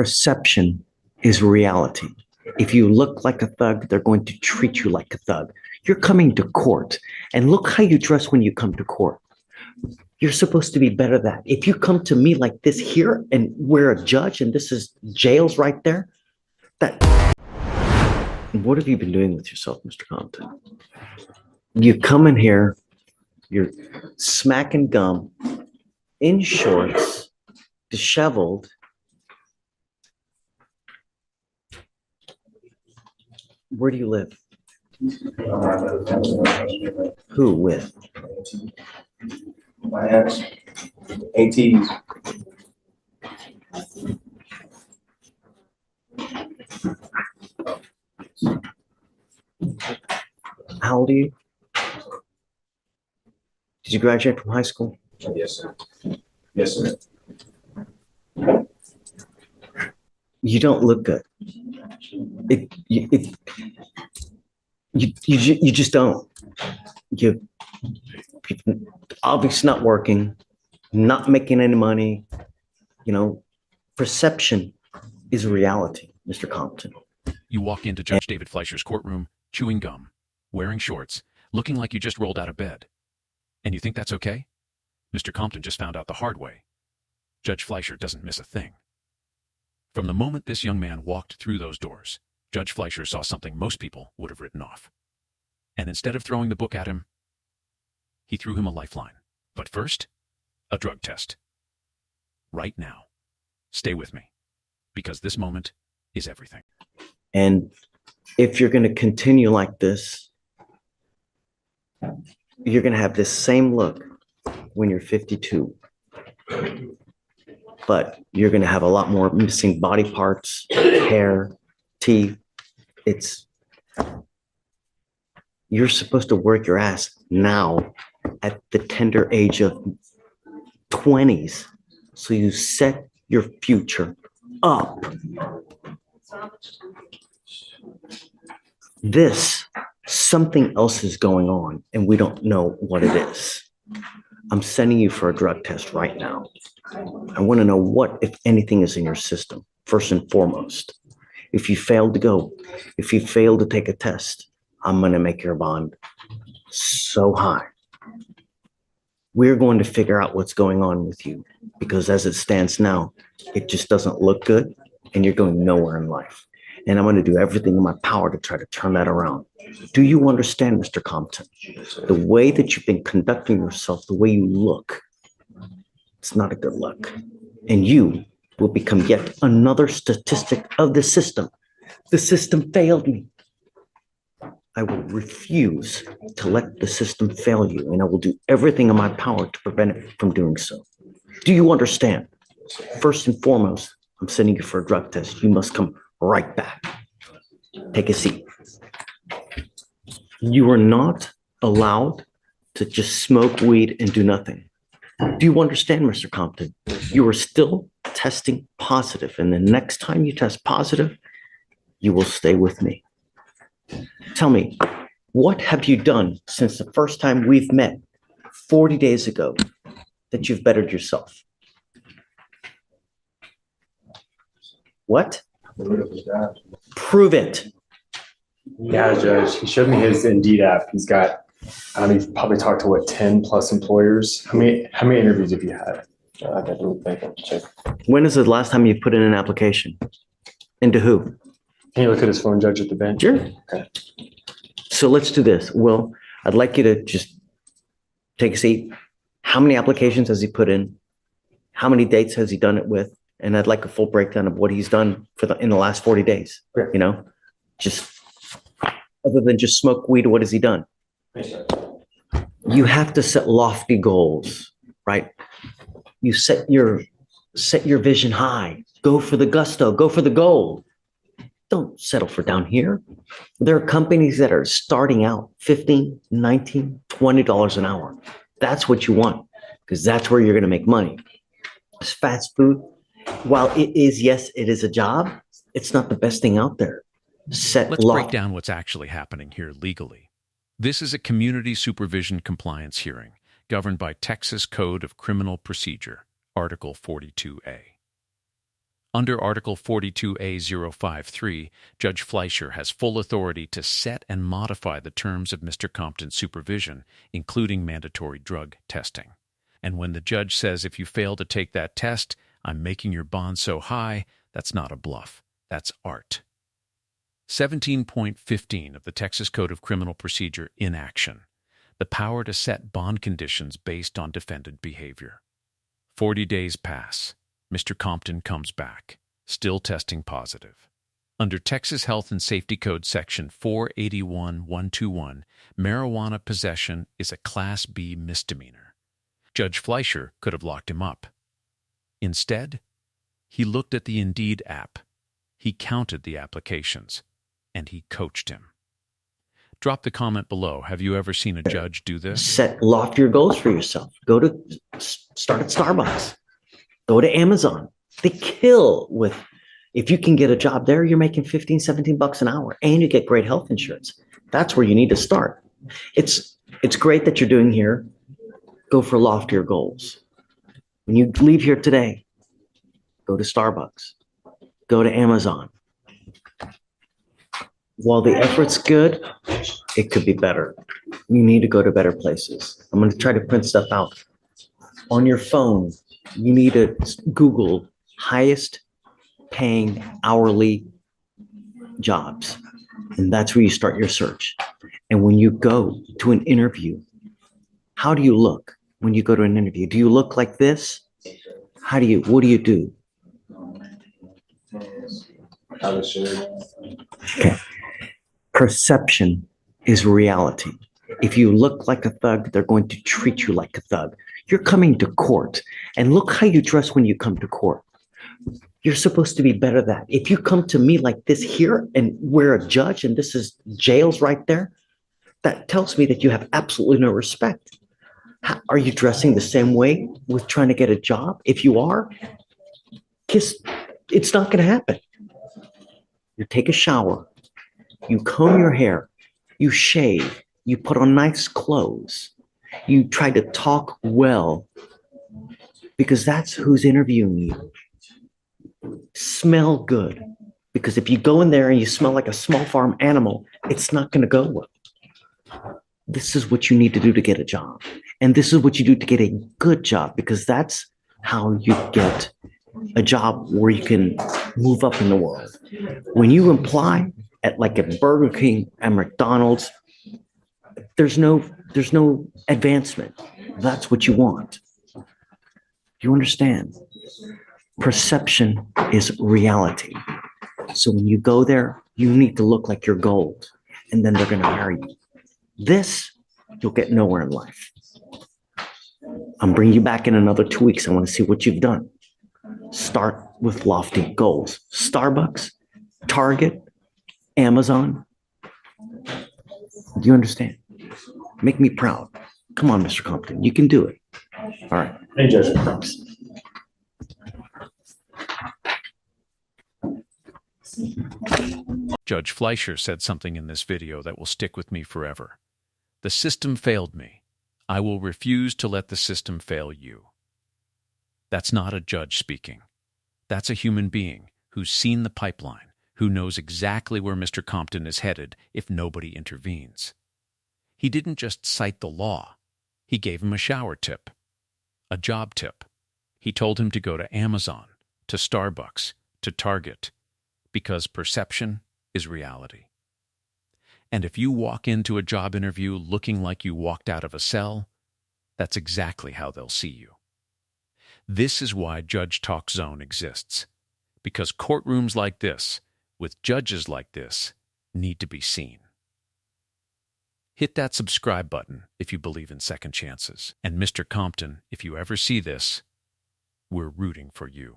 perception is reality. If you look like a thug, they're going to treat you like a thug. You're coming to court, and look how you dress when you come to court. You're supposed to be better than that. If you come to me like this here, and we're a judge, and this is jails right there, that. What have you been doing with yourself, Mr. Compton? You come in here, you're smacking gum, in shorts, disheveled. Where do you live? Who with? My ex. ATs. How old are you? Did you graduate from high school? Yes, sir. Yes, sir. You don't look good. You just don't. You obviously not working, not making any money. You know, perception is reality, Mr. Compton. You walk into Judge David Fleischer's courtroom, chewing gum, wearing shorts, looking like you just rolled out of bed. And you think that's okay? Mr. Compton just found out the hard way. Judge Fleischer doesn't miss a thing. From the moment this young man walked through those doors, Judge Fleischer saw something most people would have written off. And instead of throwing the book at him, he threw him a lifeline. But first, a drug test. Right now. Stay with me, because this moment is everything. And if you're going to continue like this, you're going to have this same look when you're 52. But you're going to have a lot more missing body parts, hair, teeth. You're supposed to work your ass now at the tender age of 20s. So you set your future up. Something else is going on, and we don't know what it is. I'm sending you for a drug test right now. I want to know what, if anything, is in your system, first and foremost. If you fail to take a test, I'm going to make your bond so high. We're going to figure out what's going on with you, because as it stands now, it just doesn't look good, and you're going nowhere in life. And I'm going to do everything in my power to try to turn that around. Do you understand, Mr. Compton? The way that you've been conducting yourself, the way you look, it's not a good look. And you will become yet another statistic of the system. The system failed me. I will refuse to let the system fail you, and I will do everything in my power to prevent it from doing so. Do you understand? First and foremost, I'm sending you for a drug test. You must come right back. Take a seat. You are not allowed to just smoke weed and do nothing. Do you understand, Mr. Compton? You are still testing positive, and the next time you test positive, you will stay with me. Tell me, what have you done since the first time we've met 40 days ago that you've bettered yourself? What? Prove it. Yeah, Judge. He showed me his Indeed app. He's got, he's probably talked to 10 plus employers. How many interviews have you had? I didn't think I'd check. When is the last time you put in an application? Into who? Can you look at his phone, Judge, at the bench? Sure. Okay. So let's do this. Well, I'd like you to just take a seat. How many applications has he put in? How many dates has he done it with? And I'd like a full breakdown of what he's done in the last 40 days. Okay. You know, just other than just smoke weed, what has he done? You have to set lofty goals, right? You set your vision high. Go for the gusto. Go for the gold. Don't settle for down here. There are companies that are starting out $15, $19, $20 an hour. That's what you want, because that's where you're going to make money. It's fast food. While it is, yes, it is a job, it's not the best thing out there. Let's break down what's actually happening here legally. This is a community supervision compliance hearing governed by Texas Code of Criminal Procedure, Article 42A. Under Article 42A.053, Judge Fleischer has full authority to set and modify the terms of Mr. Compton's supervision, including mandatory drug testing. And when the judge says, if you fail to take that test, I'm making your bond so high, that's not a bluff. That's art. 17.15 of the Texas Code of Criminal Procedure in action. The power to set bond conditions based on defendant behavior. 40 days pass. Mr. Compton comes back, still testing positive. Under Texas Health and Safety Code Section 481.121, marijuana possession is a Class B misdemeanor. Judge Fleischer could have locked him up. Instead, he looked at the Indeed app, he counted the applications, and he coached him. Drop the comment below. Have you ever seen a judge do this? Set loftier goals for yourself. Start at Starbucks. Go to Amazon. They kill with, if you can get a job there, you're making 15, 17 bucks an hour and you get great health insurance. That's where you need to start. It's great that you're doing here. Go for loftier goals. When you leave here today, go to Starbucks. Go to Amazon. While the effort's good, it could be better. You need to go to better places. I'm going to try to print stuff out. On your phone, you need to Google highest paying hourly jobs. And that's where you start your search. And when you go to an interview, how do you look when you go to an interview? Do you look like this? What do you do? Okay. Perception is reality. If you look like a thug, they're going to treat you like a thug. You're coming to court, and look how you dress when you come to court. You're supposed to be better than that. If you come to me like this here and we're a judge and this is jails right there, that tells me that you have absolutely no respect. Are you dressing the same way with trying to get a job? If you are, it's not going to happen. You take a shower, you comb your hair, you shave, you put on nice clothes, you try to talk well, because that's who's interviewing you. Smell good, because if you go in there and you smell like a small farm animal, it's not going to go well. This is what you need to do to get a job. And this is what you do to get a good job, because that's how you get a job where you can move up in the world. When you apply at like a Burger King and McDonald's, there's no advancement. That's what you want. You understand? Perception is reality. So when you go there, you need to look like you're gold, and then they're going to hire you. This, you'll get nowhere in life. I'm bringing you back in another 2 weeks. I want to see what you've done. Start with lofty goals. Starbucks, Target, Amazon. Do you understand? Make me proud. Come on, Mr. Compton. You can do it. All right. Hey, Judge. Judge Fleischer said something in this video that will stick with me forever. The system failed me. I will refuse to let the system fail you. That's not a judge speaking. That's a human being who's seen the pipeline, who knows exactly where Mr. Compton is headed if nobody intervenes. He didn't just cite the law. He gave him a shower tip, a job tip. He told him to go to Amazon, to Starbucks, to Target, because perception is reality. And if you walk into a job interview looking like you walked out of a cell, that's exactly how they'll see you. This is why Judge Talk Zone exists, because courtrooms like this, with judges like this, need to be seen. Hit that subscribe button if you believe in second chances. And Mr. Compton, if you ever see this, we're rooting for you.